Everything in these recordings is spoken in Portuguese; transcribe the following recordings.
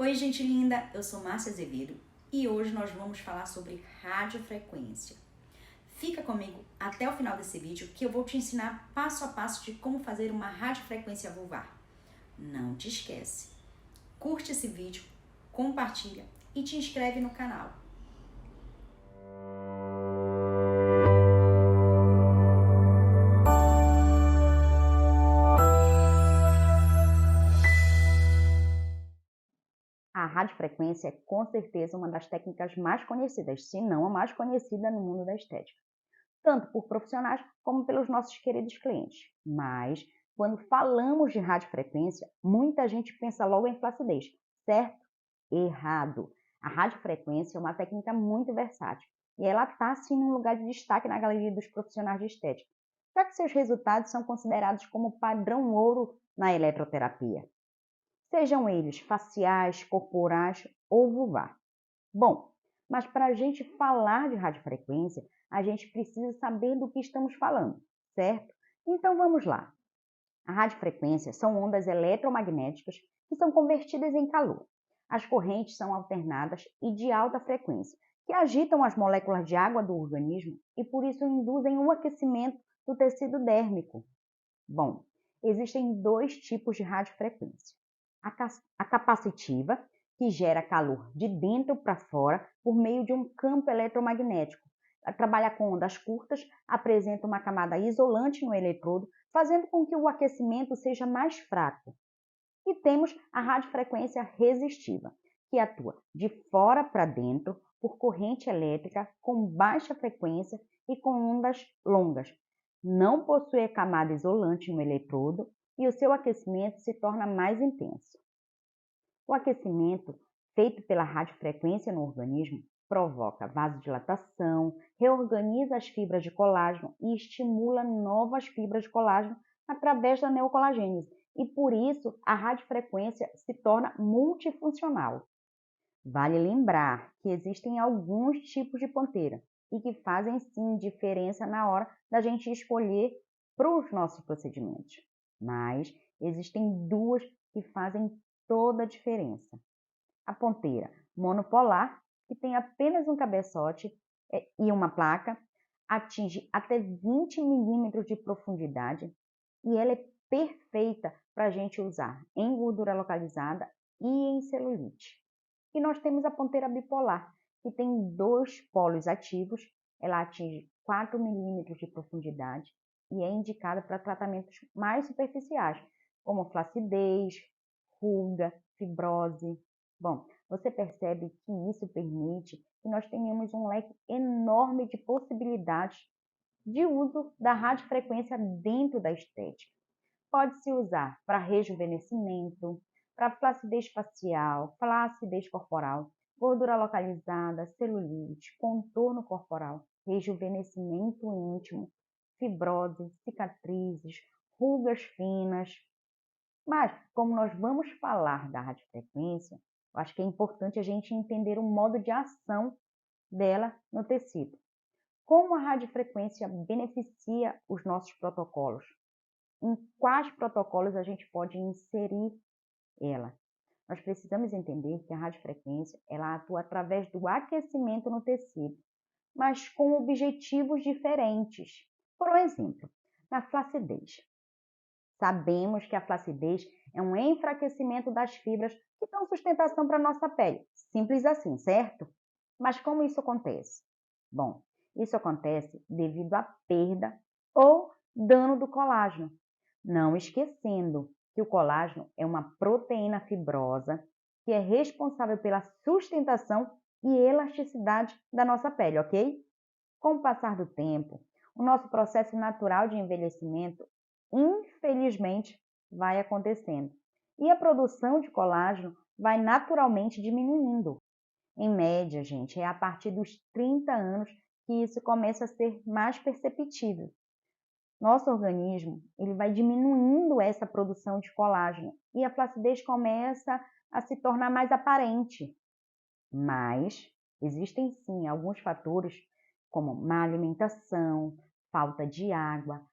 Oi, gente linda! Eu sou Márcia Azevedo e hoje nós vamos falar sobre radiofrequência. Fica comigo até o final desse vídeo que eu vou te ensinar passo a passo de como fazer uma radiofrequência vulvar. Não te esquece, curte esse vídeo, compartilha e te inscreve no canal. A radiofrequência é com certeza uma das técnicas mais conhecidas, se não a mais conhecida no mundo da estética, tanto por profissionais como pelos nossos queridos clientes. Mas, quando falamos de radiofrequência, muita gente pensa logo em flacidez, certo? Errado! A radiofrequência é uma técnica muito versátil e ela está sim num lugar de destaque na galeria dos profissionais de estética, já que seus resultados são considerados como padrão ouro na eletroterapia, sejam eles faciais, corporais ou vulvar. Bom, mas para a gente falar de radiofrequência, a gente precisa saber do que estamos falando, certo? Então vamos lá. A radiofrequência são ondas eletromagnéticas que são convertidas em calor. As correntes são alternadas e de alta frequência, que agitam as moléculas de água do organismo e por isso induzem o aquecimento do tecido dérmico. Bom, existem dois tipos de radiofrequência. A capacitiva, que gera calor de dentro para fora por meio de um campo eletromagnético. Ela trabalha com ondas curtas, apresenta uma camada isolante no eletrodo, fazendo com que o aquecimento seja mais fraco. E temos a radiofrequência resistiva, que atua de fora para dentro por corrente elétrica com baixa frequência e com ondas longas. Não possui camada isolante no eletrodo e o seu aquecimento se torna mais intenso. O aquecimento feito pela radiofrequência no organismo provoca vasodilatação, reorganiza as fibras de colágeno e estimula novas fibras de colágeno através da neocolagênese. E por isso a radiofrequência se torna multifuncional. Vale lembrar que existem alguns tipos de ponteira e que fazem sim diferença na hora da gente escolher para os nossos procedimentos. Mas existem duas que fazem toda a diferença. A ponteira monopolar, que tem apenas um cabeçote e uma placa, atinge até 20 milímetros de profundidade e ela é perfeita para a gente usar em gordura localizada e em celulite. E nós temos a ponteira bipolar, que tem dois polos ativos, ela atinge 4 milímetros de profundidade e é indicada para tratamentos mais superficiais, como flacidez, ruga, fibrose. Bom, você percebe que isso permite que nós tenhamos um leque enorme de possibilidades de uso da radiofrequência dentro da estética. Pode-se usar para rejuvenescimento, para flacidez facial, flacidez corporal, gordura localizada, celulite, contorno corporal, rejuvenescimento íntimo, fibrose, cicatrizes, rugas finas. Mas, como nós vamos falar da radiofrequência, eu acho que é importante a gente entender o modo de ação dela no tecido. Como a radiofrequência beneficia os nossos protocolos? Em quais protocolos a gente pode inserir ela? Nós precisamos entender que a radiofrequência ela atua através do aquecimento no tecido, mas com objetivos diferentes. Por exemplo, na flacidez. Sabemos que a flacidez é um enfraquecimento das fibras que dão sustentação para a nossa pele. Simples assim, certo? Mas como isso acontece? Bom, isso acontece devido à perda ou dano do colágeno. Não esquecendo que o colágeno é uma proteína fibrosa que é responsável pela sustentação e elasticidade da nossa pele, ok? Com o passar do tempo, o nosso processo natural de envelhecimento, infelizmente, vai acontecendo. E a produção de colágeno vai naturalmente diminuindo. Em média, gente, é a partir dos 30 anos que isso começa a ser mais perceptível. Nosso organismo ele vai diminuindo essa produção de colágeno e a flacidez começa a se tornar mais aparente. Mas existem sim alguns fatores como má alimentação, falta de água,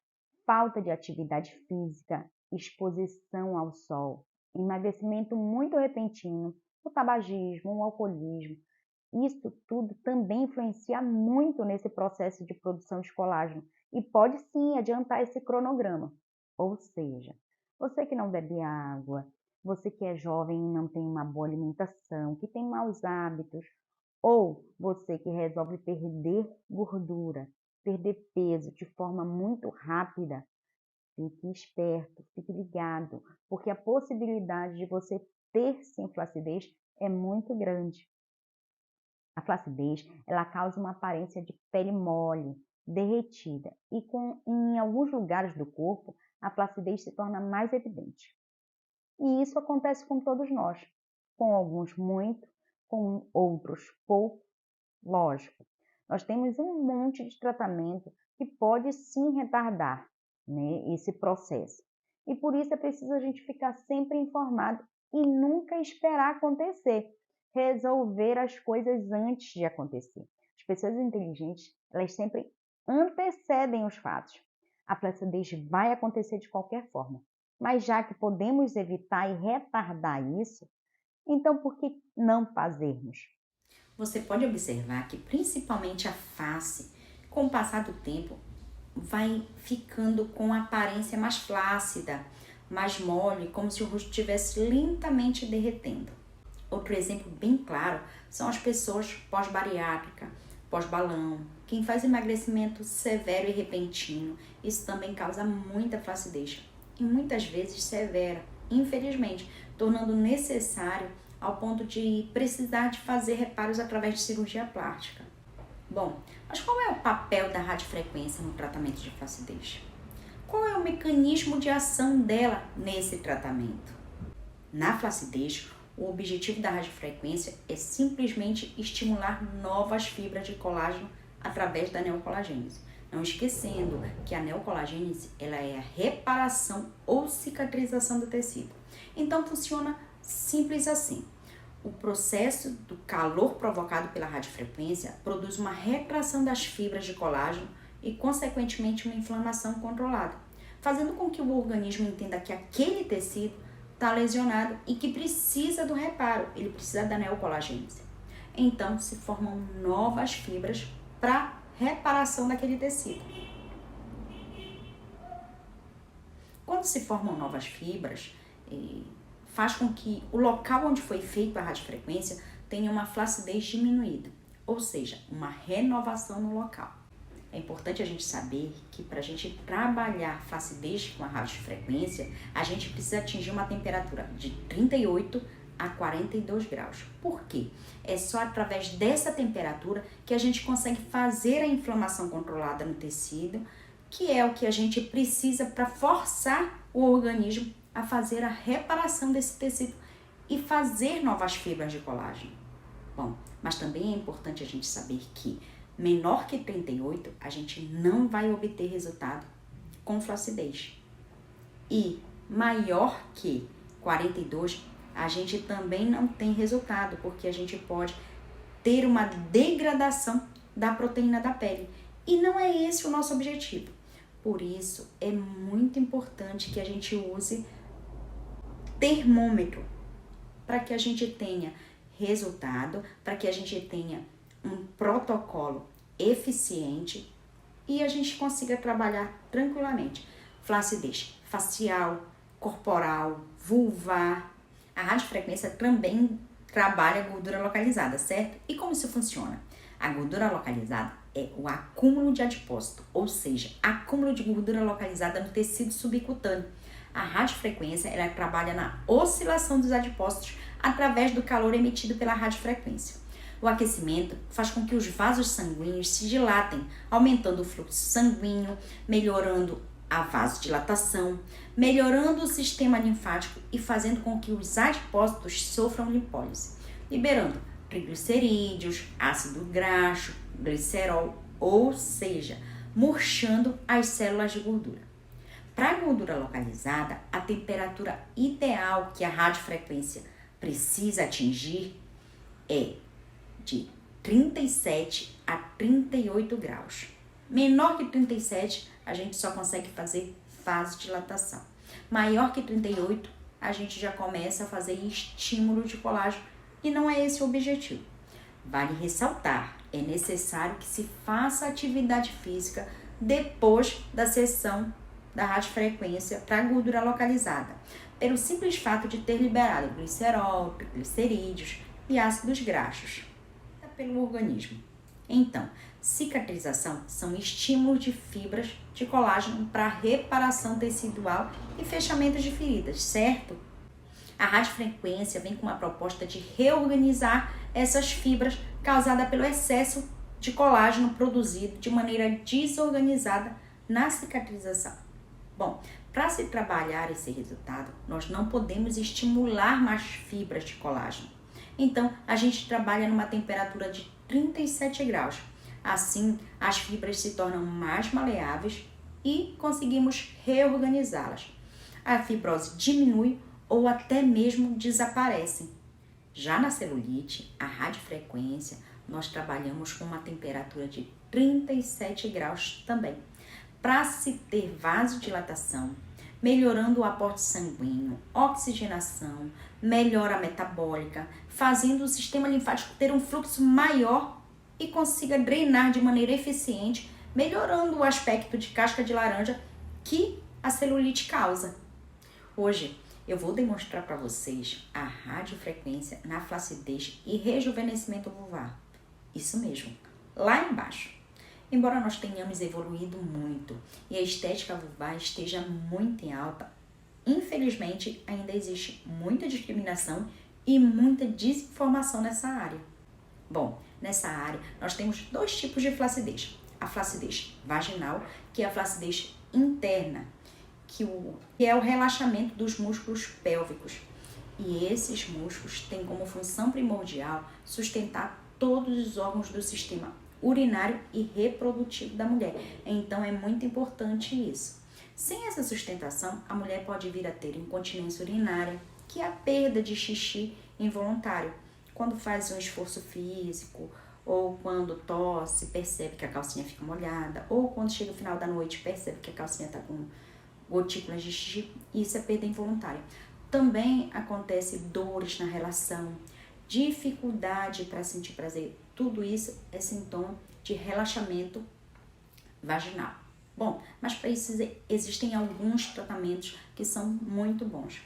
falta de atividade física, exposição ao sol, emagrecimento muito repentino o tabagismo, o alcoolismo. Isso tudo também influencia muito nesse processo de produção de colágeno e pode sim adiantar esse cronograma. Ou seja, você que não bebe água, você que é jovem e não tem uma boa alimentação, que tem maus hábitos, ou você que resolve perder gordura, perder peso de forma muito rápida, fique esperto, fique ligado, porque a possibilidade de você ter sim flacidez é muito grande. A flacidez, ela causa uma aparência de pele mole, derretida, e em alguns lugares do corpo, a flacidez se torna mais evidente. E isso acontece com todos nós, com alguns muito, com outros pouco, lógico. Nós temos um monte de tratamento que pode sim retardar, né, esse processo. E por isso é preciso a gente ficar sempre informado e nunca esperar acontecer. Resolver as coisas antes de acontecer. As pessoas inteligentes, elas sempre antecedem os fatos. A flacidez vai acontecer de qualquer forma. Mas já que podemos evitar e retardar isso, então por que não fazermos? Você pode observar que principalmente a face, com o passar do tempo, vai ficando com a aparência mais flácida, mais mole, como se o rosto estivesse lentamente derretendo. Outro exemplo bem claro são as pessoas pós-bariátrica, pós-balão, quem faz emagrecimento severo e repentino. Isso também causa muita flacidez e muitas vezes severa, infelizmente, tornando necessário ao ponto de precisar de fazer reparos através de cirurgia plástica. Bom, mas qual é o papel da radiofrequência no tratamento de flacidez? Qual é o mecanismo de ação dela nesse tratamento? Na flacidez, o objetivo da radiofrequência é simplesmente estimular novas fibras de colágeno através da neocolagênese. Não esquecendo que a neocolagênese ela é a reparação ou cicatrização do tecido. Então funciona simples assim. O processo do calor provocado pela radiofrequência produz uma retração das fibras de colágeno e, consequentemente, uma inflamação controlada, fazendo com que o organismo entenda que aquele tecido está lesionado e que precisa do reparo, ele precisa da neocolagênese. Então, se formam novas fibras para reparação daquele tecido. Quando se formam novas fibras, faz com que o local onde foi feita a radiofrequência tenha uma flacidez diminuída, ou seja, uma renovação no local. É importante a gente saber que para a gente trabalhar flacidez com a radiofrequência, a gente precisa atingir uma temperatura de 38 a 42 graus. Por quê? É só através dessa temperatura que a gente consegue fazer a inflamação controlada no tecido, que é o que a gente precisa para forçar o organismo a fazer a reparação desse tecido e fazer novas fibras de colágeno. Bom, mas também é importante a gente saber que menor que 38, a gente não vai obter resultado com flacidez. E maior que 42, a gente também não tem resultado, porque a gente pode ter uma degradação da proteína da pele. E não é esse o nosso objetivo. Por isso, é muito importante que a gente use termômetro para que a gente tenha resultado, para que a gente tenha um protocolo eficiente e a gente consiga trabalhar tranquilamente. Flacidez facial, corporal, vulvar. A radiofrequência também trabalha a gordura localizada, certo? E como isso funciona? A gordura localizada é o acúmulo de adipócito, ou seja, acúmulo de gordura localizada no tecido subcutâneo. A radiofrequência ela trabalha na oscilação dos adipócitos através do calor emitido pela radiofrequência. O aquecimento faz com que os vasos sanguíneos se dilatem, aumentando o fluxo sanguíneo, melhorando a vasodilatação, melhorando o sistema linfático e fazendo com que os adipócitos sofram lipólise, liberando triglicerídeos, ácido graxo, glicerol, ou seja, murchando as células de gordura. Para a gordura localizada, a temperatura ideal que a radiofrequência precisa atingir é de 37 a 38 graus. Menor que 37, a gente só consegue fazer vasodilatação. Maior que 38, a gente já começa a fazer estímulo de colágeno e não é esse o objetivo. Vale ressaltar, é necessário que se faça atividade física depois da sessão da radiofrequência para gordura localizada, pelo simples fato de ter liberado glicerol, triglicerídeos e ácidos graxos pelo organismo. Então, cicatrização são estímulos de fibras de colágeno para reparação tecidual e fechamento de feridas, certo? A radiofrequência vem com uma proposta de reorganizar essas fibras causadas pelo excesso de colágeno produzido de maneira desorganizada na cicatrização. Bom, para se trabalhar esse resultado, nós não podemos estimular mais fibras de colágeno. Então, a gente trabalha numa temperatura de 37 graus. Assim, as fibras se tornam mais maleáveis e conseguimos reorganizá-las. A fibrose diminui ou até mesmo desaparece. Já na celulite, a radiofrequência, nós trabalhamos com uma temperatura de 37 graus também, para se ter vasodilatação, melhorando o aporte sanguíneo, oxigenação, melhora metabólica, fazendo o sistema linfático ter um fluxo maior e consiga drenar de maneira eficiente, melhorando o aspecto de casca de laranja que a celulite causa. Hoje eu vou demonstrar para vocês a radiofrequência na flacidez e rejuvenescimento vulvar. Isso mesmo, lá embaixo. Embora nós tenhamos evoluído muito e a estética vulvar esteja muito em alta, infelizmente ainda existe muita discriminação e muita desinformação nessa área. Bom, nessa área nós temos dois tipos de flacidez. A flacidez vaginal, que é a flacidez interna, que é o relaxamento dos músculos pélvicos. E esses músculos têm como função primordial sustentar todos os órgãos do sistema urinário e reprodutivo da mulher. Então é muito importante isso. Sem essa sustentação, a mulher pode vir a ter incontinência urinária, que é a perda de xixi involuntário, quando faz um esforço físico, ou quando tosse, percebe que a calcinha fica molhada, ou quando chega no final da noite, percebe que a calcinha está com gotículas de xixi. Isso é perda involuntária. Também acontece dores na relação, dificuldade para sentir prazer. Tudo isso é sintoma de relaxamento vaginal. Bom, mas para isso existem alguns tratamentos que são muito bons,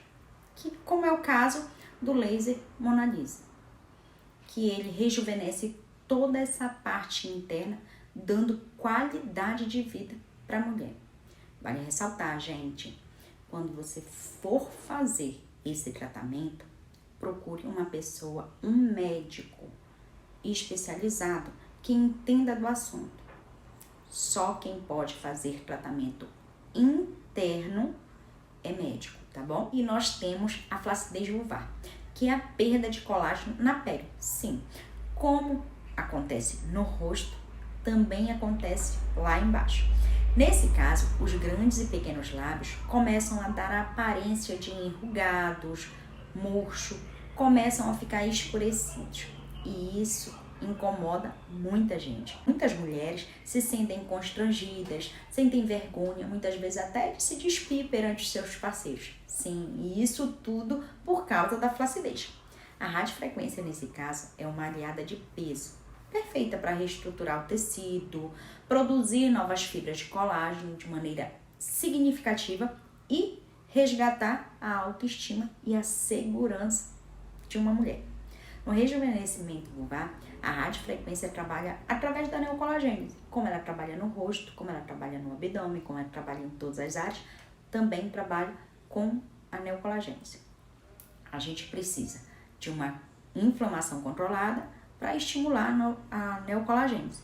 como é o caso do laser Mona Lisa, que ele rejuvenesce toda essa parte interna, dando qualidade de vida para a mulher. Vale ressaltar, gente, quando você for fazer esse tratamento, procure uma pessoa, um médico especializado que entenda do assunto. Só quem pode fazer tratamento interno é médico, tá bom? E nós temos a flacidez vulvar, que é a perda de colágeno na pele. Sim, como acontece no rosto, também acontece lá embaixo. Nesse caso, os grandes e pequenos lábios começam a dar a aparência de enrugados, murcho, começam a ficar escurecidos. E isso incomoda muita gente. Muitas mulheres se sentem constrangidas, sentem vergonha, muitas vezes até de se despir perante os seus parceiros. Sim, e isso tudo por causa da flacidez. A radiofrequência, nesse caso, é uma aliada de peso, perfeita para reestruturar o tecido, produzir novas fibras de colágeno de maneira significativa e resgatar a autoestima e a segurança de uma mulher. No rejuvenescimento vulvar, a radiofrequência trabalha através da neocolagênese. Como ela trabalha no rosto, como ela trabalha no abdômen, como ela trabalha em todas as áreas, também trabalha com a neocolagênese. A gente precisa de uma inflamação controlada para estimular a neocolagênese.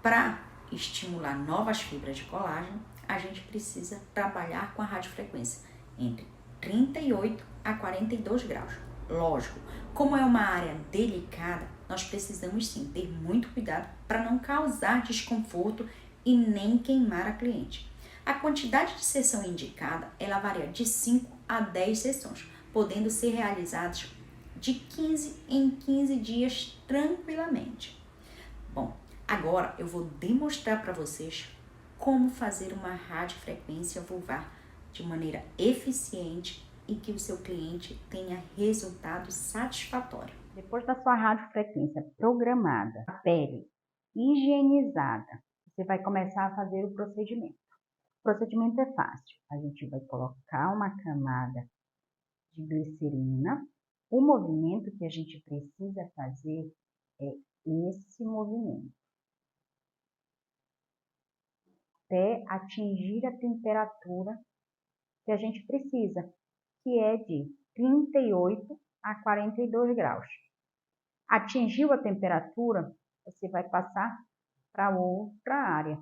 Para estimular novas fibras de colágeno, a gente precisa trabalhar com a radiofrequência entre 38 a 42 graus. Lógico, como é uma área delicada, nós precisamos sim ter muito cuidado para não causar desconforto e nem queimar a cliente. A quantidade de sessão indicada, ela varia de 5 a 10 sessões, podendo ser realizadas de 15 em 15 dias tranquilamente. Bom, agora eu vou demonstrar para vocês como fazer uma radiofrequência vulvar de maneira eficiente e que o seu cliente tenha resultado satisfatório. Depois da sua radiofrequência programada, a pele higienizada, você vai começar a fazer o procedimento. O procedimento é fácil. A gente vai colocar uma camada de glicerina. O movimento que a gente precisa fazer é esse movimento, até atingir a temperatura que a gente precisa, que é de 38 a 42 graus. Atingiu a temperatura, você vai passar para outra área,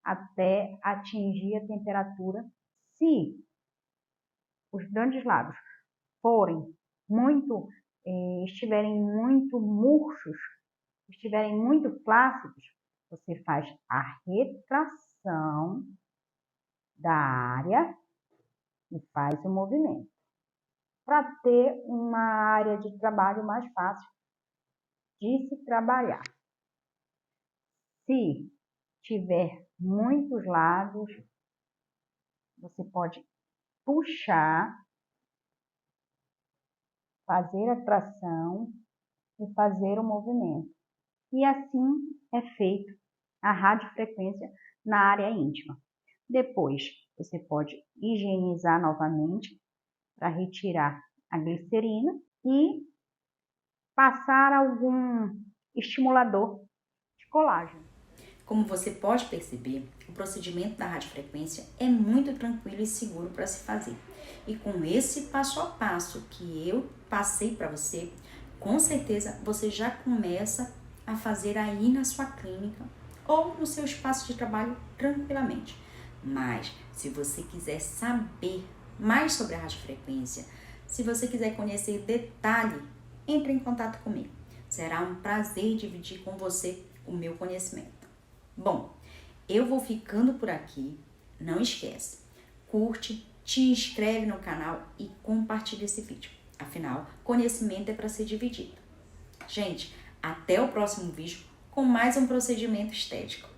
até atingir a temperatura. Se os grandes lábios estiverem muito murchos, estiverem muito flácidos, você faz a retração da área e faz o movimento, para ter uma área de trabalho mais fácil de se trabalhar. Se tiver muitos lados, você pode puxar, fazer a tração e fazer o movimento. E assim é feito a radiofrequência na área íntima. Depois, você pode higienizar novamente para retirar a glicerina e passar algum estimulador de colágeno. Como você pode perceber, o procedimento da radiofrequência é muito tranquilo e seguro para se fazer. E com esse passo a passo que eu passei para você, com certeza você já começa a fazer aí na sua clínica ou no seu espaço de trabalho tranquilamente. Mas se você quiser saber mais sobre a radiofrequência, se você quiser conhecer detalhe, entre em contato comigo. Será um prazer dividir com você o meu conhecimento. Bom, eu vou ficando por aqui. Não esquece, curte, te inscreve no canal e compartilha esse vídeo. Afinal, conhecimento é para ser dividido. Gente, até o próximo vídeo com mais um procedimento estético.